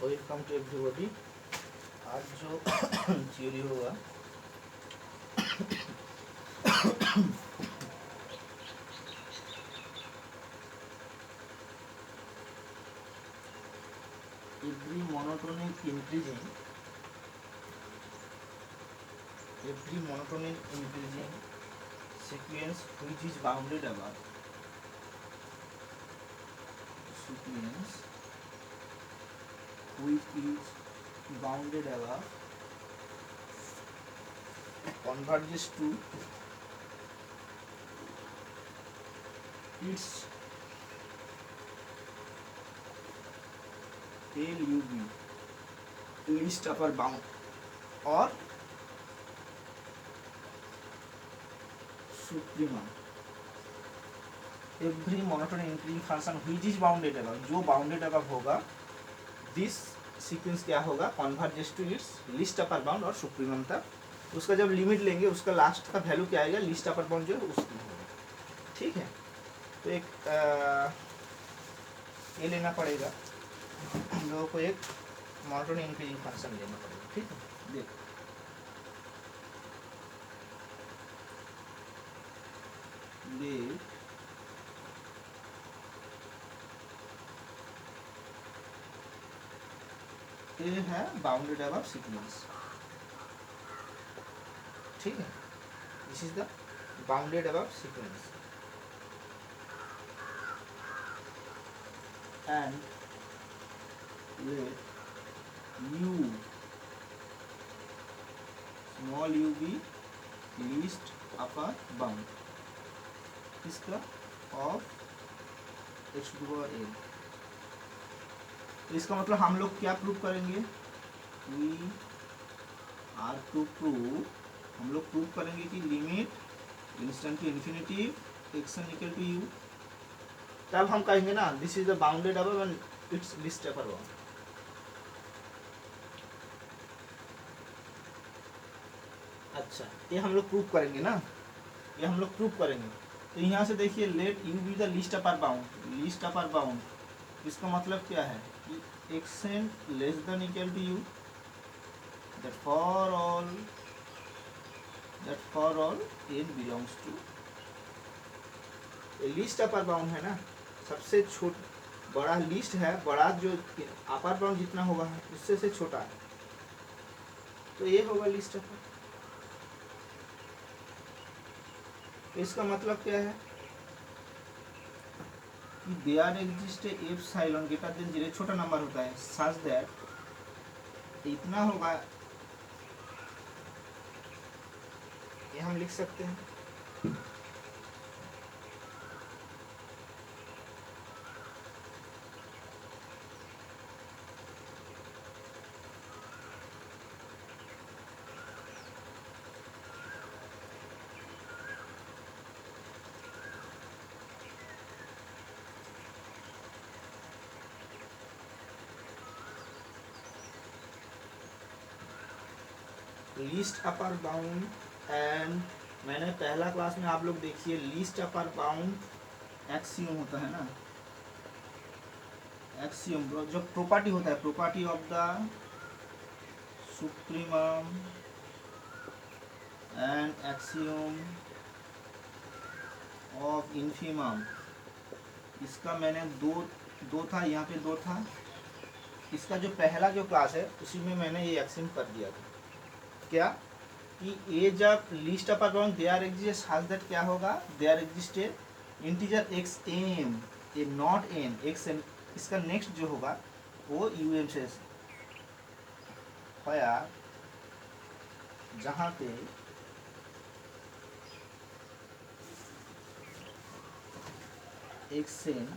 Welcome to everybody. आज जो theory होगा every monotonic increasing sequence which is bounded above converges to its LUB least upper bound or supremum। Every monotonic increasing function which is bounded above, जो bounded above होगा, this sequence क्या होगा, converges to its least upper bound और supremum तक। उसका जब limit लेंगे उसका लास्ट का वैल्यू क्या आएगा, लिस्ट अपर बाउंड जो है उसकी होगा। ठीक है, तो एक ये लेना पड़ेगा हम लोगों को, एक मोनोटोनिक इंक्रीजिंग फंक्शन लेना पड़ेगा। ठीक है, देखो ये है बाउंडेड अबव सीक्वेंस। ठीक है, this is the bounded above sequence and let u small u be least upper bound इसका of x to the power n। तो इसका मतलब हम लोग क्या प्रूव करेंगे, we are to prove, हम लोग प्रूव करेंगे कि limit instant to infinity x n equal to u, तब हम कहेंगे ना this is the bounded above and its least upper bound. अच्छा, ये हम लोग प्रूव करेंगे ना, ये हम लोग प्रूव करेंगे। तो यहाँ से देखिए let u be the least upper bound, least upper bound इसका मतलब क्या है कि x n less than equal to u, that for all n belongs to, least upper bound है ना, सबसे बड़ा लिस्ट है, बड़ा जो अपर बाउंड जितना होगा उससे से छोटा है, तो ये होगा लिस्ट अपर। तो इसका मतलब क्या है कि there exist epsilon greater than 0, छोटा नंबर होता है, सच दैट इतना होगा, ये हम लिख सकते हैं। लिस्ट अपर बाउंड एंड मैंने पहला क्लास में आप लोग देखिए लिस्ट अपर बाउंड एक्सियम होता है ना, एक्सियम जो प्रॉपर्टी होता है, property of the supremum and axiom of infimum, इसका मैंने दो था, यहाँ पे दो था, इसका जो पहला जो क्लास है उसी में मैंने ये एक्सियम कर दिया था। क्या कि ये जब least upper bound there exist has that क्या होगा, there exist integer x m a not n, x n, इसका नेक्स्ट जो होगा वो यू एम से होया, जहाँ पे x n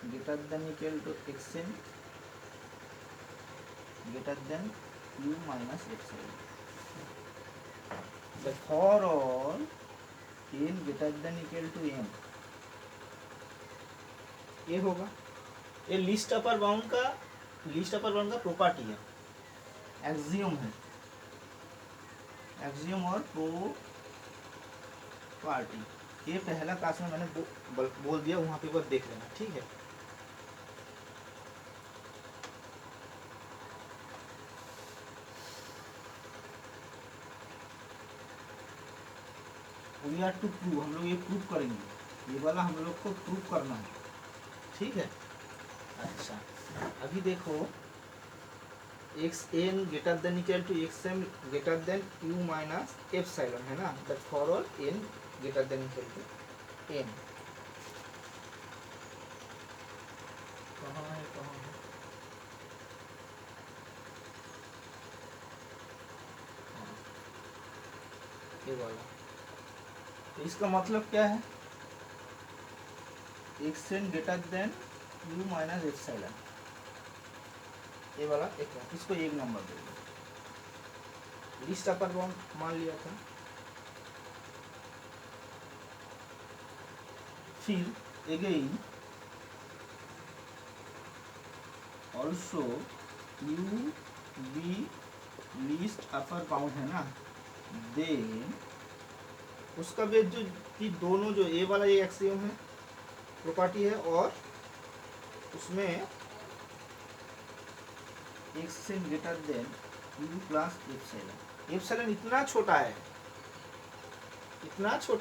greater than equal to x n greater than u minus x n, for all n greater than equal to m, ये होगा, ये लिस्ट अपर बाउंड का प्रॉपर्टी है, एक्सियम है, एक्सियम और प्रॉपर्टी। ये पहला क्लास में मैंने बोल दिया, वहां पे बस देख लेना। ठीक है, वी आर टू प्रूव, हम लोग ये प्रूव करेंगे, ये वाला हम लोग को प्रूव करना है, ठीक है। अच्छा, अभी देखो x n greater than equal to x m greater than u minus epsilon, है ना, that for all n greater than equal to n. कहाँ है हाँ, ये वाला। तो इसका मतलब क्या है, x n greater than u minus epsilon, ये वाला एक है, इसको एक नंबर दे दो, लिस्ट अपर बाउंड मान लिया था। फिर again also u be least upper bound, है ना, देन उसका भी जो कि दोनों जो ए वाला ये एक्सियम है, प्रॉपर्टी है, और उसमें x n greater than u plus epsilon, epsilon इतना छोटा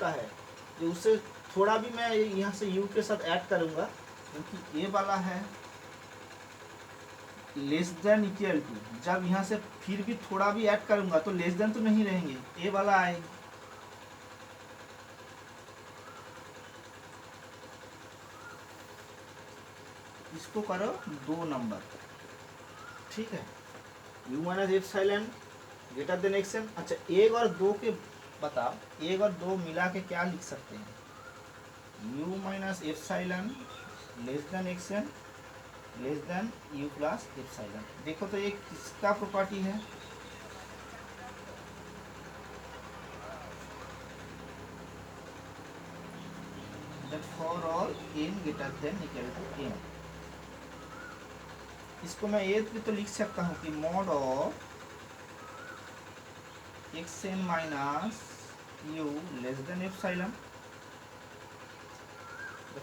है जो उससे थोड़ा भी मैं यहाँ से यू के साथ ऐड करूँगा, क्योंकि ए वाला है लेस देन इक्वल टू, जब यहाँ से फिर भी थोड़ा भी ऐड करूँगा तो लेस देन तो नहीं रहेंगे, ए वाला आएगी। इसको करो 2 नंबर, ठीक है, u minus epsilon greater than x n. अच्छा, 1 और 2 के बताओ, 1 और 2 मिला के क्या लिख सकते हैं, u minus epsilon less than x n less than u plus epsilon. देखो तो ये किसका प्रॉपर्टी है, that for all n greater than equal to n. इसको मैं ये भी तो लिख सकता हूँ कि mod of x n minus u less than epsilon,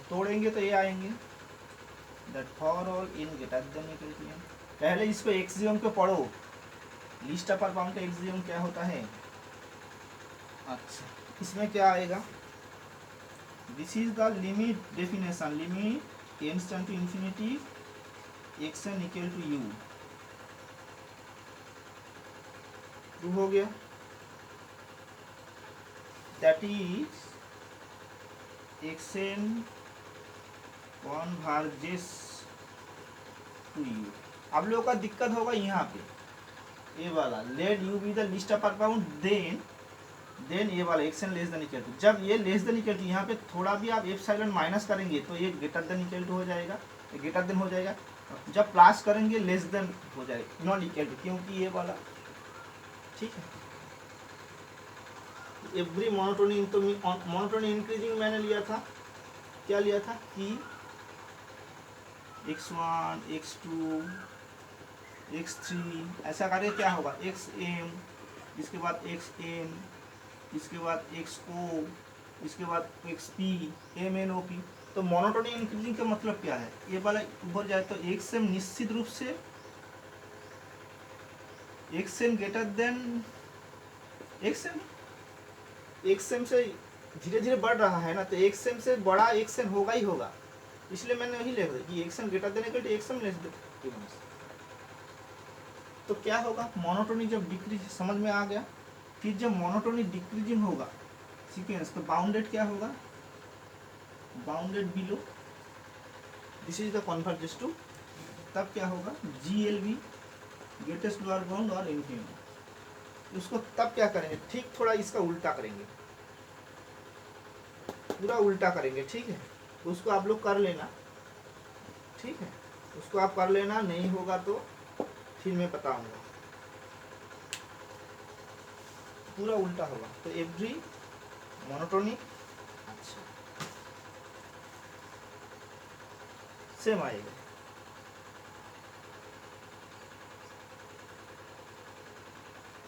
तोड़ेंगे तो ये आएंगे, that for all n greater than equal to n. पहले इसको एक्सियम को पढ़ो, लिस्ट अपर बाउंड का एक्सियम क्या होता है। अच्छा, इसमें क्या आएगा, this is the limit definition, limit tends to infinity x n equal to u, prove हो गया, that is x n converges to u. अब लोगों का दिक्कत होगा यहाँ पे, ये वाला let u be the least upper bound, then ये वाला x n less than equal to, जब ये लेस देन इक्वल टू यहाँ पे थोड़ा भी आप एप्सिलॉन माइनस करेंगे तो ये ग्रेटर देन इक्वल टू हो जाएगा, ग्रेटर देन हो जाएगा, जब प्लस करेंगे लेस देन हो जाएगा, नॉन इक्वल टू, क्योंकि ये वाला, ठीक है। एवरी मोनोटोनिक, तो मोनोटोनिक इंक्रीजिंग मैंने लिया था, क्या लिया था कि x1 x2 x3 ऐसा करके क्या होगा, xm, इसके बाद xn, इसके बाद xo, इसके बाद xp, mnop। तो मोनोटोनिक इंक्रीजिंग का मतलब क्या है, ये वाला ऊपर जाए तो xm निश्चित रूप से xn ग्रेटर देन xm से धीरे धीरे बढ़ रहा है ना, तो xm से बड़ा xn होगा ही होगा, इसलिए मैंने वही लिख दिया कि xm greater than equal to xm less than. तो क्या होगा, मोनोटोनिक जब डिक्रीज, समझ में आ गया। फिर जब मोनोटोनिक डिक्रीजिंग होगा सीक्वेंस, तो बाउंडेड क्या होगा, bounded below, this is the converges to, तब क्या होगा, GLB ग्रेटेस्ट लोअर बाउंड और इन्फिनिटी। उसको तब क्या करेंगे, ठीक थोड़ा इसका उल्टा करेंगे, पूरा उल्टा करेंगे, ठीक है। उसको आप लोग कर लेना, ठीक है, उसको आप कर लेना, नहीं होगा तो फिर मैं बताऊंगा, पूरा उल्टा होगा। तो एवरी मोनोटोनिक, अच्छा सेम आएगा,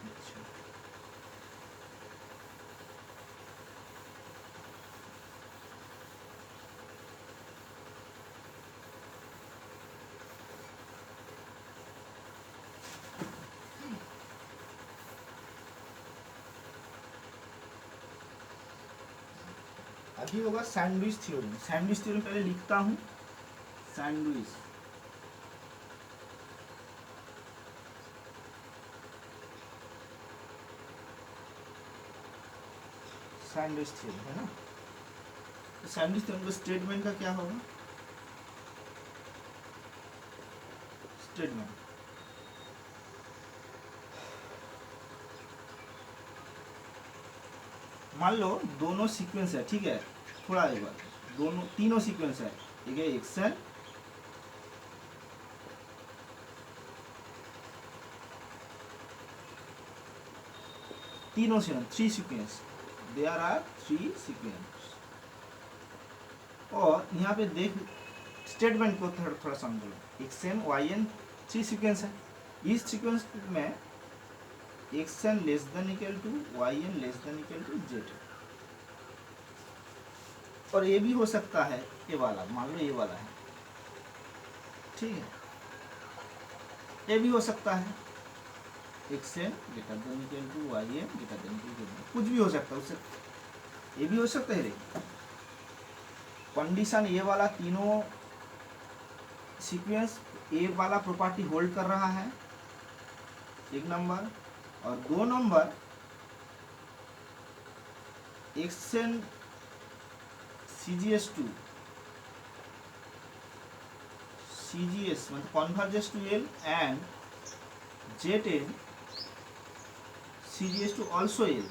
अच्छा। अभी होगा सैंडविच थ्योरम। सैंडविच थ्योरम पहले लिखता हूँ, सैंडविच सैंडविच थ्योरम है ना। तो सैंडविच थ्योरम का स्टेटमेंट का क्या होगा, स्टेटमेंट मान लो दोनों सीक्वेंस है, ठीक है, थोड़ा एक बार, दोनों तीनों सीक्वेंस है, ठीक है, एक्शन तीनों sequence, three sequence, there are three sequence. और यहाँ पे देख स्टेटमेंट को थोड़ा थोड़ा समझो, x n y n three sequence है, इस सीक्वेंस में x n less than equal to y n less than equal to z. और ये भी हो सकता है, ये वाला मान लो ये वाला है, ठीक है, ये भी हो सकता है x n greater than equal to y n greater than equal to, कुछ भी हो सकता है उससे, ये भी हो सकता है। कंडीशन ये वाला तीनों सीक्वेंस ए वाला प्रॉपर्टी होल्ड कर रहा है, एक नंबर। और दो number x n CGS2 CGS मतलब converges to L and Z10 CGS2 also L,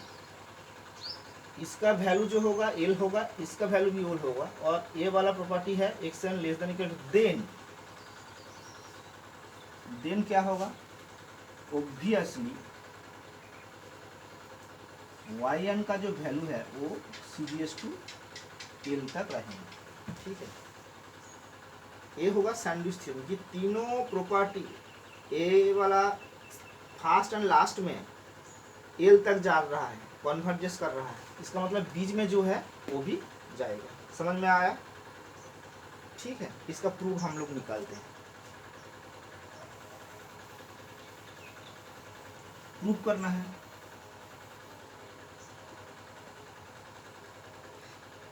इसका वैल्यू जो होगा एल होगा, इसका वैल्यू भी एल होगा। और ये वाला प्रॉपर्टी है x n less than equal to, then क्या होगा, ऑब्वियसली वाई एन का जो वैल्यू है वो CGS2 एल तक रहेंगे, ठीक है। ये होगा सैंडविच थ्योरम कि तीनों प्रॉपर्टी ए वाला फर्स्ट एंड लास्ट में एल तक जा रहा है, कन्वर्जेस कर रहा है, इसका मतलब बीच में जो है वो भी जाएगा। समझ में आया, ठीक है। इसका प्रूफ हम लोग निकालते हैं, प्रूफ करना है।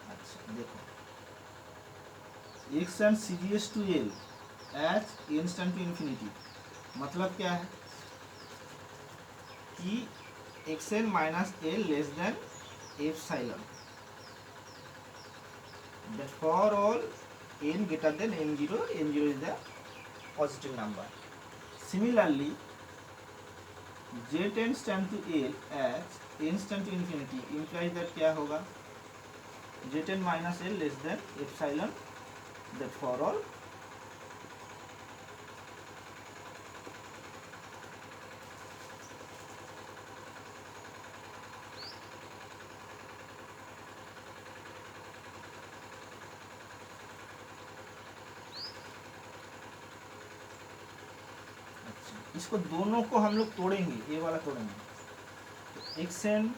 अच्छा देखो, x and CGS2L h instant to infinity, मतलब क्या है कि x n minus L less than epsilon, that for all n greater than m0 is the positive number. Similarly, j tends to l as n tends to infinity implies that क्या होगा, j10 minus l less than epsilon, that for all इसको दोनों को हम लोग तोड़ेंगे, ये वाला तोड़ेंगे, तो x n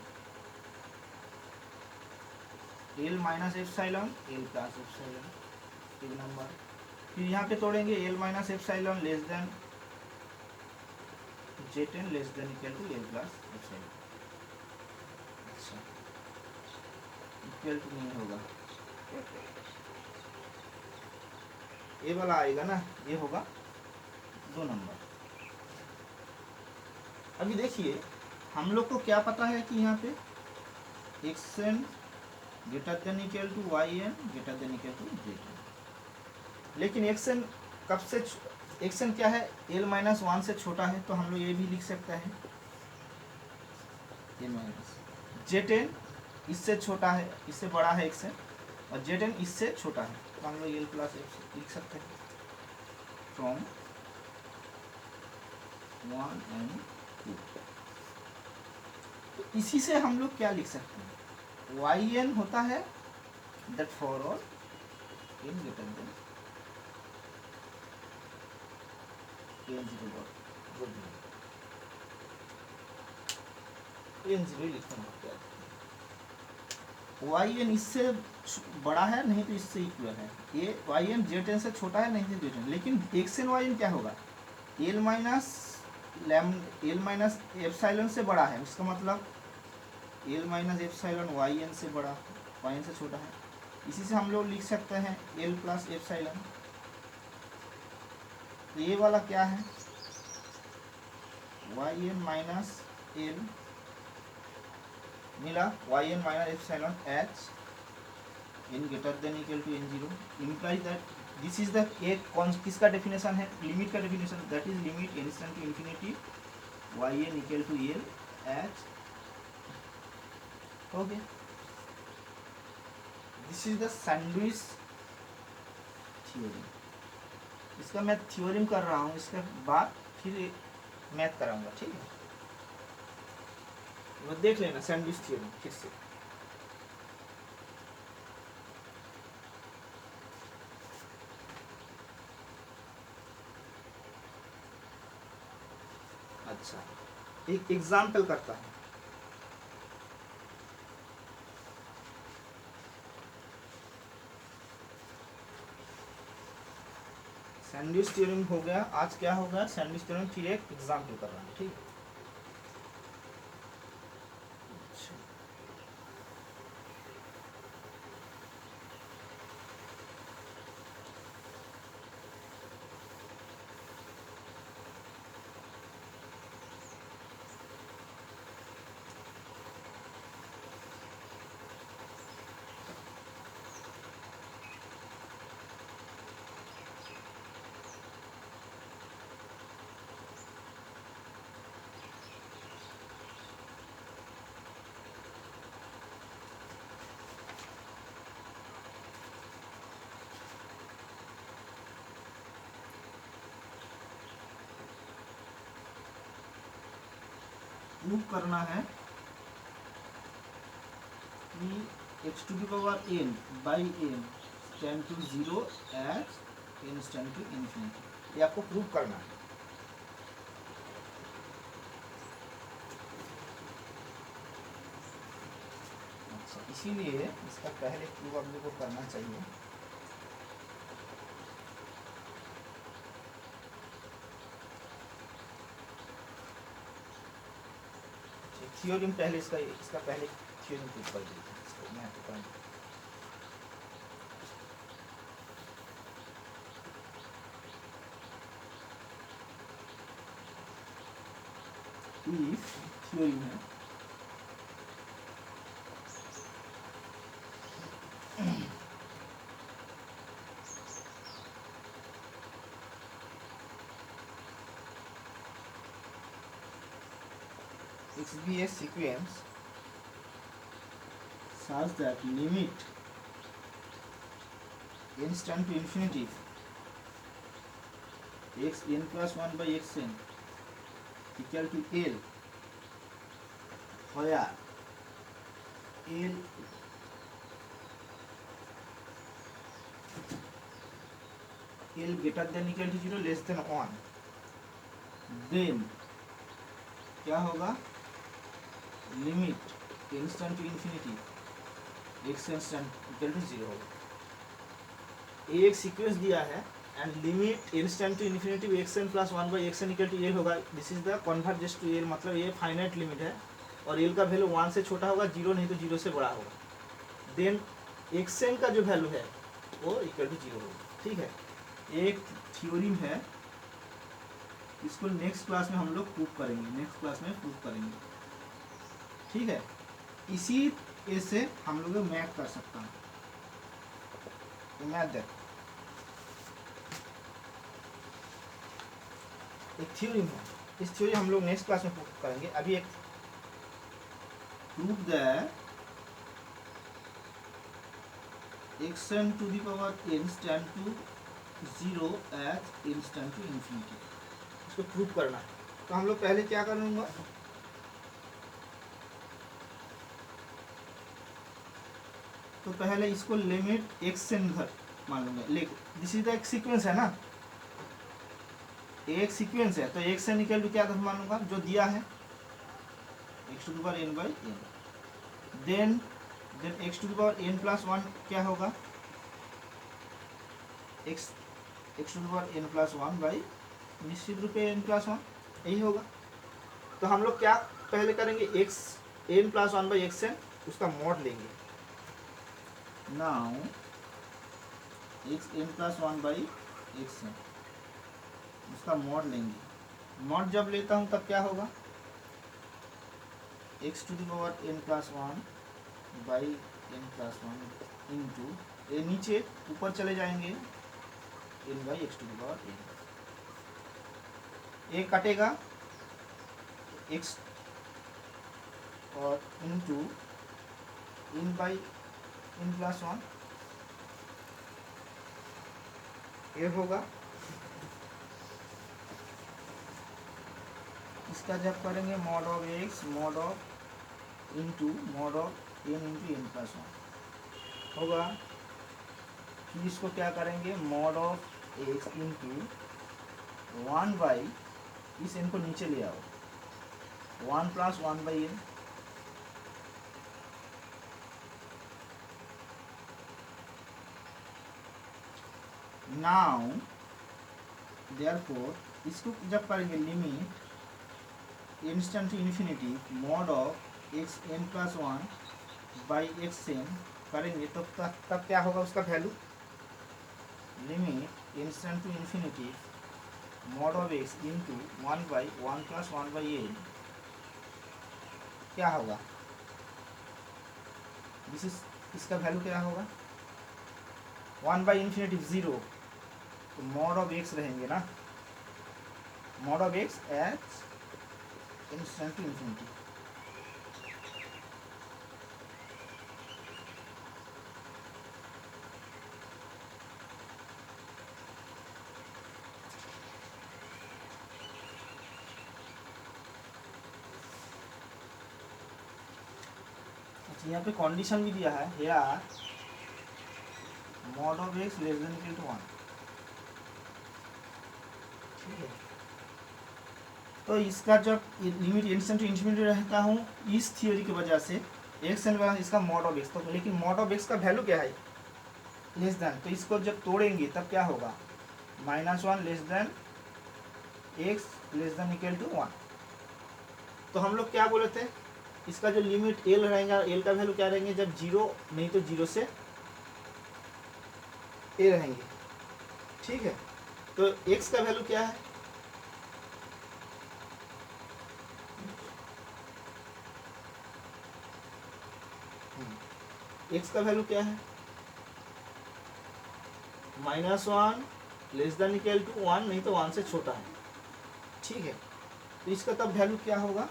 L minus epsilon L plus epsilon, एक नंबर। फिर यहाँ पे तोड़ेंगे L minus epsilon less than J10 less than equal to L plus epsilon. अच्छा इक्वल टू नहीं होगा, ये वाला आएगा ना, ये होगा दो नंबर। अभी देखिए हम लोग को क्या पता है कि यहाँ पे x n greater than equal to y n greater than equal to Z10, लेकिन एक्स एन कब से, एक्स एन क्या है, एल माइनस वन से छोटा है, तो हम लोग ये भी लिख सकते हैं एल माइनस Z10 इससे छोटा है, इससे बड़ा है एक्स एन, और Z10 इससे छोटा है, तो हम लोग एल प्लस एफ लिख सकते हैं फ्रॉम 1 and 2। तो इसी से हम लोग क्या लिख सकते हैं, वाई एन होता है that for all n greater than n0 लिखना है, वाई एन इससे बड़ा है नहीं तो इससे इक्वल है, ये वाई एन Z10 से छोटा है नहीं तो Z10, लेकिन एक्स एन वाई एन क्या होगा, एल माइनस एप्सिलॉन से बड़ा है, इसका मतलब L minus epsilon y n से बड़ा, वाई एन से छोटा है, इसी से हम लोग लिख सकते हैं एल प्लस एप्सिलॉन। तो ये वाला क्या है, वाई एन माइनस एल मिला, y n minus epsilon h n greater than equal to n zero, implies that this is the एक किसका डेफिनेशन है, लिमिट का definition, that is limit n to infinity y n equal to L h. Okay, this is the sandwich theorem. इसका मैं theorem कर रहा हूँ, इसके बाद फिर मैथ कराऊंगा, ठीक है। वो देख लेना सैंडविच थ्योरम फिर से। अच्छा, एक एग्जाम्पल करता हूँ। सैंडविच थ्योरम हो गया, आज क्या होगा सैंडविच थ्योरम, फिर एक एग्जाम्पल कर रहा हूँ, ठीक है। प्रूव करना है कि x to the power n by n tend to zero as n tend to infinity, ये आपको प्रूव करना है। अच्छा, इसीलिए इसका पहले प्रूव आप लोग को करना चाहिए। थ्योरम पहले इसका पहले थ्योरम प्रूव कर देते हैं, इसको मैं आपको इफ थ्योरम है X be a sequence such that limit n tend to infinity x n plus 1 by x n equal to L, where L greater than equal to 0 less than 1, then क्या होगा, limit n tend to infinity x n tend equal to 0 होगा। एक sequence दिया है and limit n tend to infinity x n plus 1 by x n equal to L होगा। This is the converges to L, मतलब ये finite limit है और L का वैल्यू 1 से छोटा होगा, 0 नहीं तो 0 से बड़ा होगा। देन x n का जो वैल्यू है वो इक्वल टू 0 होगा, ठीक है। एक थ्योरम है, इसको नेक्स्ट क्लास में हम लोग प्रूव करेंगे, नेक्स्ट क्लास में प्रूव करेंगे, ठीक है। इसी से हम लोग मैथ कर सकता हूँ, तो मैथ देख एक थ्योरम है, इस थ्योरी हम लोग नेक्स्ट क्लास में प्रूव करेंगे। अभी एक prove that x n to the power n tend to 0 as n tend to infinity, इसको प्रूव करना है। तो हम लोग पहले क्या करेंगे, तो पहले इसको लिमिट x n घर मान लूंगा, दिस इज द एक सीक्वेंस है ना, एक सीक्वेंस है, तो x n इक्वल टू क्या मान लूंगा, जो दिया है x to the power n by n, then x to the power n plus 1 क्या होगा, x to the power n plus 1 by निश्चित रूप से n प्लस 1, यही होगा। तो हम लोग क्या पहले करेंगे, x n plus 1 by x n उसका मॉड लेंगे, now x n plus one by x n, उसका मॉड लेंगे। मॉड जब लेता हूँ तब क्या होगा, x to the power n plus one by n plus one into, ये नीचे ऊपर चले जाएंगे n by x to the power n, ये कटेगा एक्स और into n by n plus one, ये होगा। इसका जब करेंगे mod of x mod of into mod of n into n plus one होगा। फिर इसको क्या करेंगे, mod of x into one by, इस एन को नीचे ले आओ, one plus one by n, now therefore इसको जब करेंगे limit instant to infinity mod of x n plus one by x n करेंगे तो तब क्या होगा उसका value, limit instant to infinity mod of x into one by one plus one by n, क्या होगा, दिस इज, इसका value क्या होगा, वन बाई इन्फिनिटी जीरो, तो मॉड ऑफ एक्स रहेंगे ना, mod of x h instant to infinity. अच्छा, यहाँ पे कंडीशन भी दिया है, here mod of x less than equal to one, ठीक है। तो इसका जब लिमिट इंस्टेंट टू इन्फिनिटी रहता हूँ इस थ्योरी की वजह से एक्स एन वाला इसका मॉड ऑफ एक्स, तो लेकिन मॉड ऑफ एक्स का वैल्यू क्या है, लेस देन, तो इसको जब तोड़ेंगे तब क्या होगा, minus one less than x less than equal to one. तो हम लोग क्या बोले थे, इसका जो लिमिट एल रहेगा, एल का वैल्यू क्या रहेंगे, जब जीरो नहीं तो जीरो से ए रहेंगे, ठीक है। तो एक्स का वैल्यू क्या है, एक्स का वैल्यू क्या है, minus one less than equal to one, नहीं तो वन से छोटा है, ठीक है। तो इसका तब वैल्यू क्या होगा,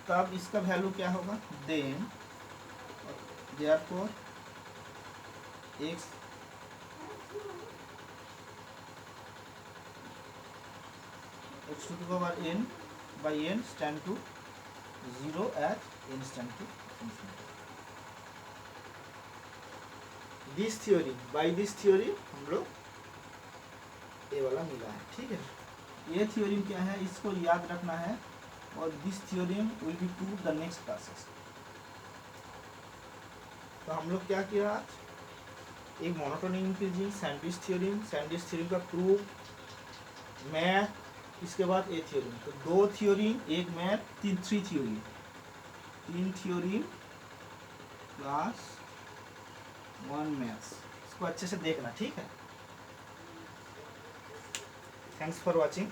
तब इसका वैल्यू क्या होगा, then therefore x x to the power n by n tend to zero at n tend to infinity. This theory, by this theory हम लोग ये वाला मिला है, ठीक है। ये थ्योरी क्या है, इसको याद रखना है, और this theorem will be prove the next classes. तो हम लोग क्या किया आज, एक मोनोटोनिक इंक्रीजिंग सैंडविच थ्योरम का प्रूव मैथ, इसके बाद ए थ्योरम, तो दो थ्योरम, एक मैथ, तीन थ्योरम प्लस वन मैथ्स, इसको अच्छे से देखना, ठीक है। Thanks for watching.